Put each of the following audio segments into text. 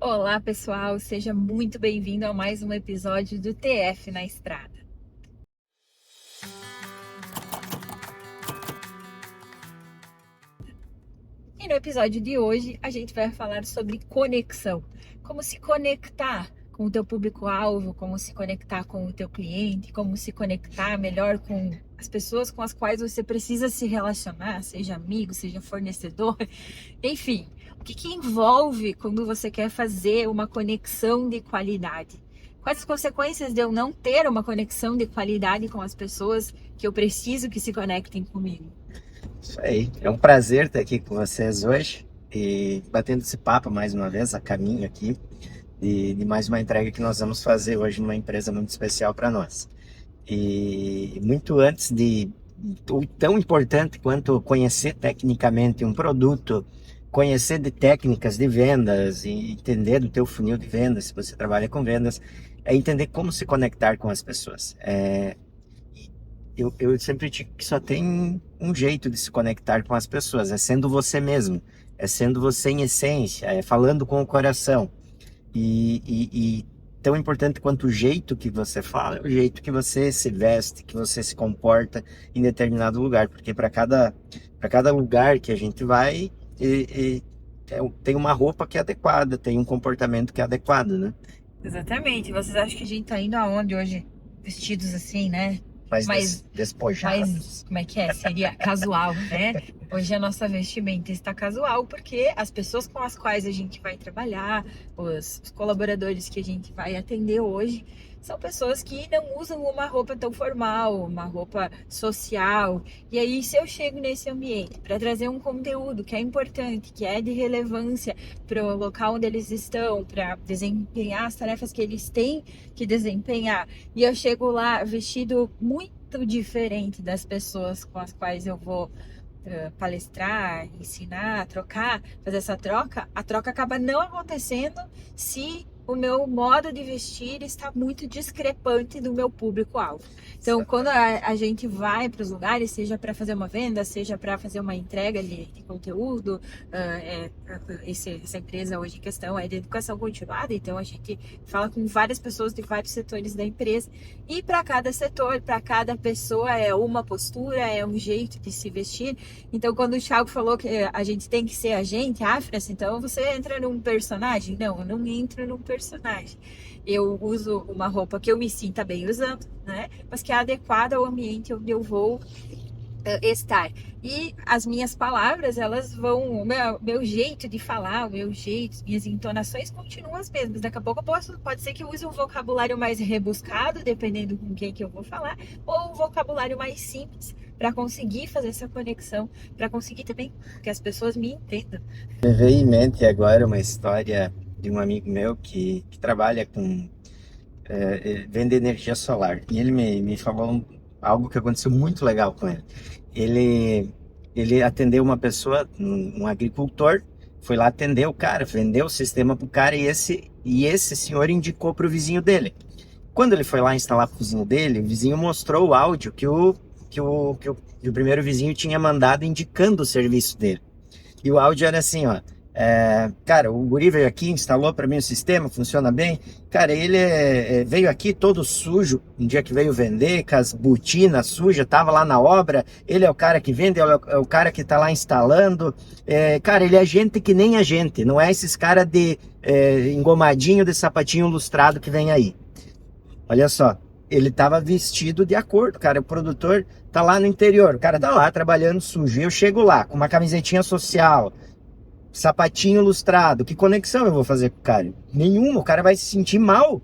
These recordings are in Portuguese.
Olá, pessoal, seja muito bem-vindo a mais um episódio do TF na Estrada. E no episódio de hoje a gente vai falar sobre conexão, como se conectar com o teu público-alvo, como se conectar com o teu cliente, como se conectar melhor com as pessoas com as quais você precisa se relacionar, seja amigo, seja fornecedor, enfim, o que envolve quando você quer fazer uma conexão de qualidade? Quais as consequências de eu não ter uma conexão de qualidade com as pessoas que eu preciso que se conectem comigo? Isso aí. É um prazer estar aqui com vocês hoje e batendo esse papo mais uma vez, a caminho aqui de mais uma entrega que nós vamos fazer hoje numa empresa muito especial para nós. E muito antes o tão importante quanto conhecer tecnicamente um produto, conhecer de técnicas de vendas e entender do teu funil de vendas, se você trabalha com vendas, é entender como se conectar com as pessoas. Eu sempre digo que só tem um jeito de se conectar com as pessoas, é sendo você mesmo, é sendo você em essência, é falando com o coração. E tão importante quanto o jeito que você fala, é o jeito que você se veste, que você se comporta em determinado lugar, porque para cada lugar que a gente vai, tem uma roupa que é adequada, tem um comportamento que é adequado, né? Exatamente. Vocês acham que a gente tá indo aonde hoje? Vestidos assim, né? Mas Mas, despojados. como é que é? Seria casual, né? Hoje a nossa vestimenta está casual porque as pessoas com as quais a gente vai trabalhar, os colaboradores que a gente vai atender hoje, são pessoas que não usam uma roupa tão formal, uma roupa social. E aí, se eu chego nesse ambiente para trazer um conteúdo que é importante, que é de relevância para o local onde eles estão, para desempenhar as tarefas que eles têm que desempenhar, e eu chego lá vestido muito diferente das pessoas com as quais eu vou palestrar, ensinar, trocar, fazer essa troca, a troca acaba não acontecendo se o meu modo de vestir está muito discrepante do meu público-alvo. Então, quando a gente vai para os lugares, seja para fazer uma venda, seja para fazer uma entrega de conteúdo, essa empresa hoje em questão é de educação continuada, então a gente fala com várias pessoas de vários setores da empresa, e para cada setor, para cada pessoa é uma postura, é um jeito de se vestir. Então, quando o Thiago falou que a gente tem que ser a gente, Afras, então você entra num personagem? Não, eu não entro num personagem. Eu uso uma roupa que eu me sinta bem usando, né? Mas que é adequada ao ambiente onde eu vou estar. E as minhas palavras, elas vão, o meu jeito de falar, o meu jeito, minhas entonações continuam as mesmas. Daqui a pouco pode ser que eu use um vocabulário mais rebuscado, dependendo com quem que eu vou falar, ou um vocabulário mais simples, para conseguir fazer essa conexão, para conseguir também que as pessoas me entendam. Me veio em mente agora uma história de um amigo meu que trabalha com vende energia solar. E ele me falou algo que aconteceu muito legal com ele. Ele, ele atendeu uma pessoa, um agricultor, foi lá atender o cara, vendeu o sistema pro cara e esse senhor indicou pro vizinho dele. Quando ele foi lá instalar pro vizinho dele, o vizinho mostrou o áudio que o primeiro vizinho tinha mandado indicando o serviço dele. E o áudio era assim, ó. Cara, o guri veio aqui, instalou para mim o sistema, funciona bem. Cara, ele veio aqui todo sujo, um dia que veio vender, com as botinas sujas, tava lá na obra. Ele é o cara que vende, é o cara que tá lá instalando. Cara, ele é gente que nem a gente, não é esses cara de engomadinho de sapatinho lustrado que vem aí. Olha só, ele tava vestido de acordo, cara. O produtor tá lá no interior, o cara tá lá trabalhando sujo. Eu chego lá com uma camisetinha social, sapatinho lustrado. Que conexão eu vou fazer com o cara? Nenhuma. O cara vai se sentir mal,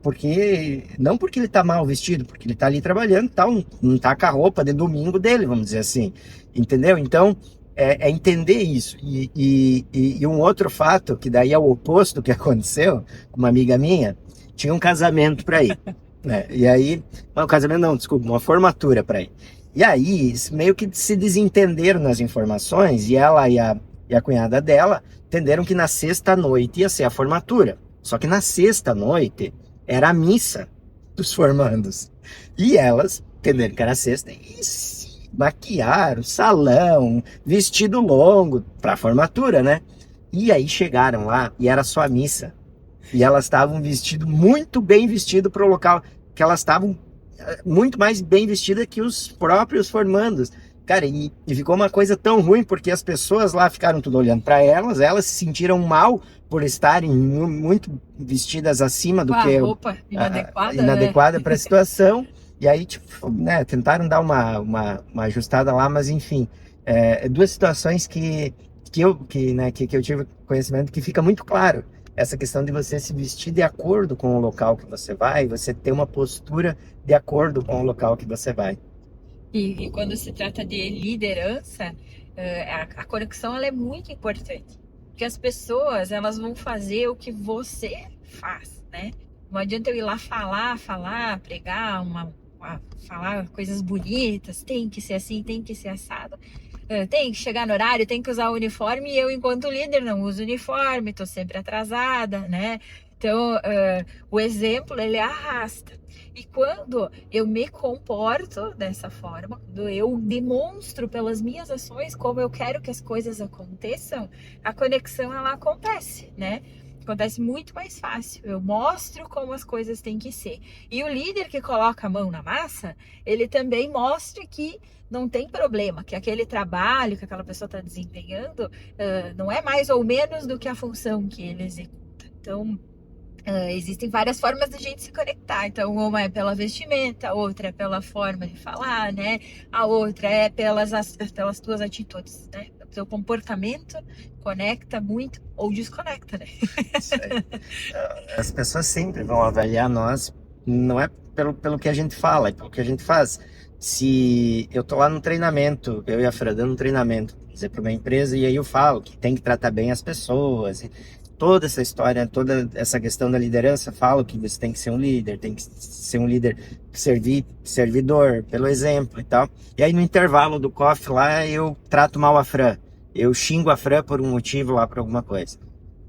porque não porque ele tá mal vestido, porque ele tá ali trabalhando, tal, não tá com a roupa de domingo dele, vamos dizer assim. Entendeu? Então, é entender isso. E um outro fato, que daí é o oposto que aconteceu com uma amiga minha, tinha um casamento para ir, né? E aí, não, um casamento não, desculpa, uma formatura para ir. E aí, meio que se desentenderam nas informações, e ela e a cunhada dela entenderam que na sexta-noite ia ser a formatura. Só que na sexta-noite era a missa dos formandos. E elas entenderam que era sexta e se maquiaram, salão, vestido longo para a formatura, né? E aí chegaram lá e era só a missa. E elas estavam vestidas, muito bem vestidas para o local, que elas estavam muito mais bem vestidas que os próprios formandos. Cara, e ficou uma coisa tão ruim, porque as pessoas lá ficaram tudo olhando para elas se sentiram mal por estarem muito vestidas acima do Com a que roupa inadequada, inadequada para a situação. E aí, tipo, né, tentaram dar uma ajustada lá, mas enfim, duas situações que eu tive conhecimento que fica muito claro. Essa questão de você se vestir de acordo com o local que você vai, você ter uma postura de acordo com o local que você vai. E quando se trata de liderança, a conexão ela é muito importante. Porque as pessoas, elas vão fazer o que você faz, né? Não adianta eu ir lá falar, pregar, falar coisas bonitas, tem que ser assim, tem que ser assado. Tem que chegar no horário, tem que usar o uniforme, e eu, enquanto líder, não uso uniforme, tô sempre atrasada, né? Então, o exemplo, ele arrasta. E quando eu me comporto dessa forma, quando eu demonstro pelas minhas ações como eu quero que as coisas aconteçam, a conexão, ela acontece, né? Acontece muito mais fácil. Eu mostro como as coisas têm que ser. E o líder que coloca a mão na massa, ele também mostra que não tem problema, que aquele trabalho que aquela pessoa está desempenhando não é mais ou menos do que a função que ele executa. Então, existem várias formas de gente se conectar. Então, uma é pela vestimenta, outra é pela forma de falar, né? A outra é pelas tuas atitudes, né? O teu comportamento conecta muito ou desconecta, né? Isso aí. As pessoas sempre vão avaliar nós, não é pelo que a gente fala, é pelo que a gente faz. Se eu tô lá num treinamento, eu e a Fran dando um treinamento, quer dizer, para uma empresa, e aí eu falo que tem que tratar bem as pessoas, e toda essa história, toda essa questão da liderança, falo que você tem que ser um líder, tem que ser um líder servidor, pelo exemplo e tal. E aí no intervalo do coffee lá, eu trato mal a Fran. Eu xingo a Fran por um motivo lá, por alguma coisa.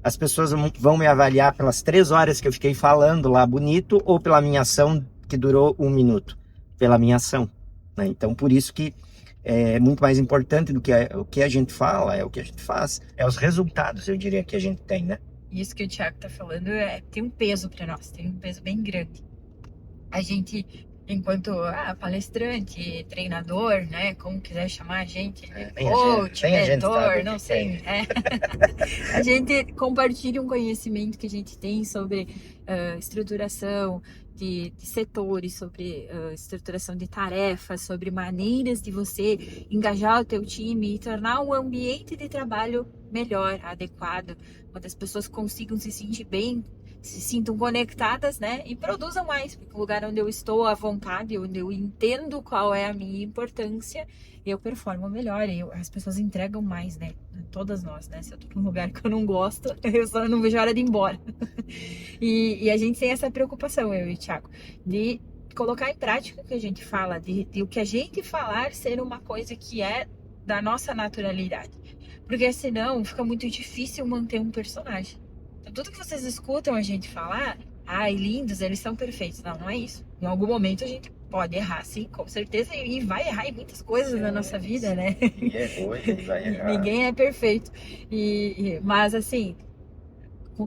As pessoas vão me avaliar pelas 3 horas que eu fiquei falando lá bonito ou pela minha ação que durou 1 minuto, pela minha ação, né? Então, por isso que é muito mais importante do que o que a gente fala, é o que a gente faz, é os resultados, eu diria, que a gente tem, né? Isso que o Thiago tá falando tem um peso para nós, tem um peso bem grande. A gente, enquanto palestrante, treinador, né? Como quiser chamar a gente, coach, mentor, não sei, né? A gente compartilha um conhecimento que a gente tem sobre estruturação de setores, sobre estruturação de tarefas, sobre maneiras de você engajar o teu time e tornar um ambiente de trabalho melhor, adequado, onde as pessoas consigam se sentir bem, se sintam conectadas, né? E produzam mais, porque o lugar onde eu estou à vontade, onde eu entendo qual é a minha importância, eu performo melhor, as pessoas entregam mais, né? Todas nós, né? Se eu tô num lugar que eu não gosto, eu só não vejo a hora de ir embora. E a gente tem essa preocupação, eu e o Thiago, de colocar em prática o que a gente fala, de o que a gente falar ser uma coisa que é da nossa naturalidade. Porque senão fica muito difícil manter um personagem. Então, tudo que vocês escutam a gente falar, ai, lindos, eles são perfeitos. Não, não é isso. Em algum momento a gente pode errar, sim, com certeza, e vai errar em muitas coisas na nossa vida, né? E errou, e vai errar. Ninguém é perfeito. Mas, assim,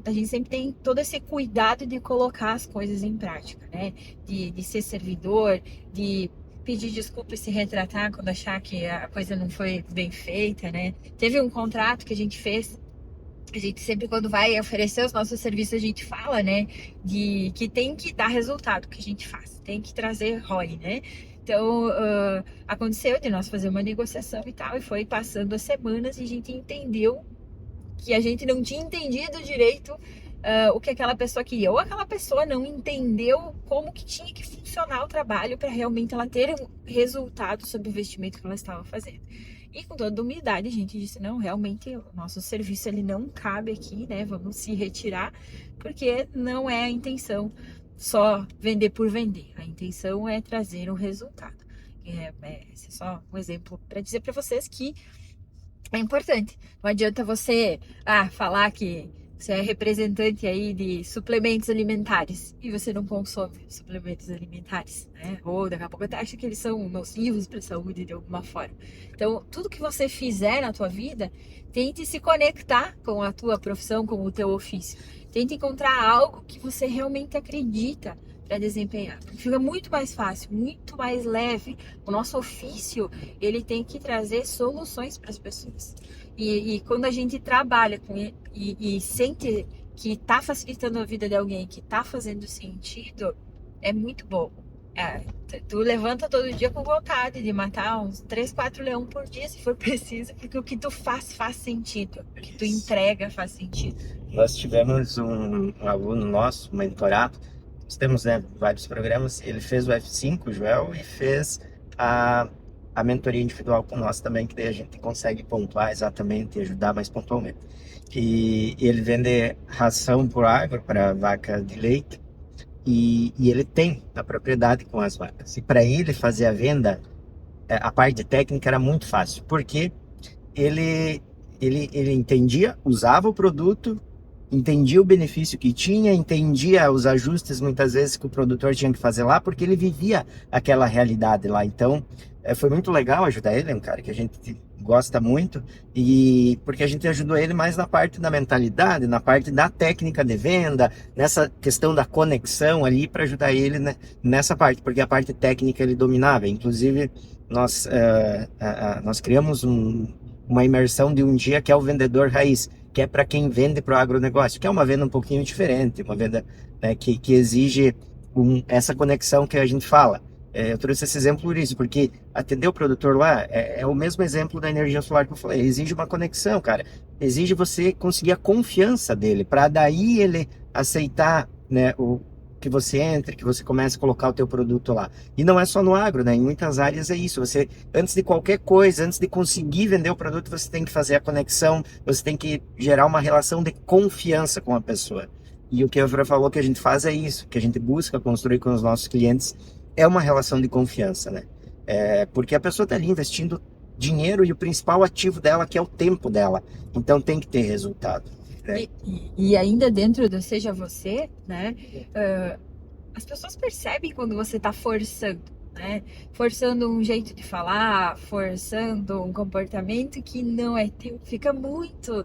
a gente sempre tem todo esse cuidado de colocar as coisas em prática, né? De ser servidor, de pedir desculpa e se retratar quando achar que a coisa não foi bem feita, né? Teve um contrato que a gente fez. A gente sempre, quando vai oferecer os nossos serviços, a gente fala, né, de que tem que dar resultado que a gente faz, tem que trazer ROI, né? Então, aconteceu de nós fazer uma negociação e tal, e foi passando as semanas e a gente entendeu que a gente não tinha entendido direito o que aquela pessoa queria, ou aquela pessoa não entendeu como que tinha que funcionar o trabalho para realmente ela ter um resultado sobre o investimento que ela estava fazendo. E com toda humildade a gente disse, não, realmente o nosso serviço ele não cabe aqui, né? Vamos se retirar, porque não é a intenção só vender por vender. A intenção é trazer um resultado. Esse é só um exemplo para dizer para vocês que é importante. Não adianta você falar que Você é representante aí de suplementos alimentares e você não consome suplementos alimentares, né? Ou daqui a pouco até acha que eles são nocivos para a saúde de alguma forma. Então, tudo que você fizer na tua vida, tente se conectar com a tua profissão, com o teu ofício. Tente encontrar algo que você realmente acredita para desempenhar. Fica muito mais fácil, muito mais leve. O nosso ofício, ele tem que trazer soluções para as pessoas. E quando a gente trabalha com e sente que está facilitando a vida de alguém, que está fazendo sentido, é muito bom. Tu levanta todo dia com vontade de matar uns 3, 4 leões por dia, se for preciso, porque o que tu faz sentido. O que tu entrega faz sentido. Nós tivemos um aluno nosso, um mentorado. Nós temos, né, vários programas. Ele fez o F5, o Joel, e fez a mentoria individual com nós também, que daí a gente consegue pontuar exatamente e ajudar mais pontualmente. E ele vende ração por agro para vaca de leite, e ele tem a propriedade com as vacas. E para ele fazer a venda, a parte técnica era muito fácil, porque ele entendia, usava o produto, entendia o benefício que tinha, entendia os ajustes muitas vezes que o produtor tinha que fazer lá, porque ele vivia aquela realidade lá. Então, foi muito legal ajudar ele, é um cara que a gente gosta muito, e porque a gente ajudou ele mais na parte da mentalidade, na parte da técnica de venda, nessa questão da conexão ali, para ajudar ele, né, nessa parte, porque a parte técnica ele dominava. Inclusive, nós criamos uma imersão de um dia que é o vendedor raiz, que é para quem vende para o agronegócio, que é uma venda um pouquinho diferente, uma venda, né, que exige essa conexão que a gente fala. Eu trouxe esse exemplo por isso, porque atender o produtor lá é o mesmo exemplo da energia solar que eu falei, exige uma conexão, cara, exige você conseguir a confiança dele, para daí ele aceitar, né, que você entre, que você comece a colocar o teu produto lá. E não é só no agro, né? Em muitas áreas é isso. Você, antes de qualquer coisa, antes de conseguir vender o produto, você tem que fazer a conexão, você tem que gerar uma relação de confiança com a pessoa. E o que a Fran falou que a gente faz é isso, que a gente busca construir com os nossos clientes, é uma relação de confiança, né? Porque a pessoa está ali investindo dinheiro e o principal ativo dela, que é o tempo dela. Então tem que ter resultado. E ainda dentro do Seja Você, né? As pessoas percebem quando você está forçando, né? Forçando um jeito de falar, forçando um comportamento que não é teu. Fica muito.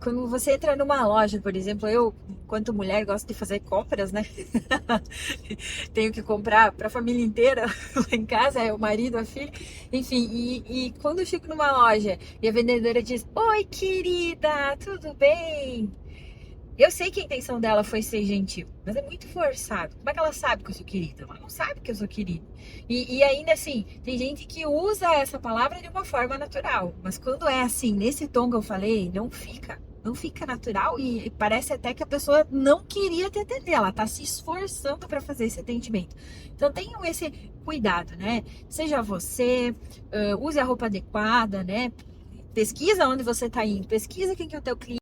Quando você entra numa loja, por exemplo, eu, enquanto mulher, gosto de fazer compras, né? Tenho que comprar para a família inteira lá em casa, é o marido, a filha, enfim. E quando eu chego numa loja e a vendedora diz: "Oi, querida, tudo bem?" Eu sei que a intenção dela foi ser gentil, mas é muito forçado. Como é que ela sabe que eu sou querida? Ela não sabe que eu sou querida. E ainda assim, tem gente que usa essa palavra de uma forma natural. Mas quando é assim, nesse tom que eu falei, não fica. Não fica natural e parece até que a pessoa não queria te atender. Ela tá se esforçando para fazer esse atendimento. Então tenham esse cuidado, né? Seja você, use a roupa adequada, né? Pesquisa onde você tá indo, pesquisa quem que é o teu cliente.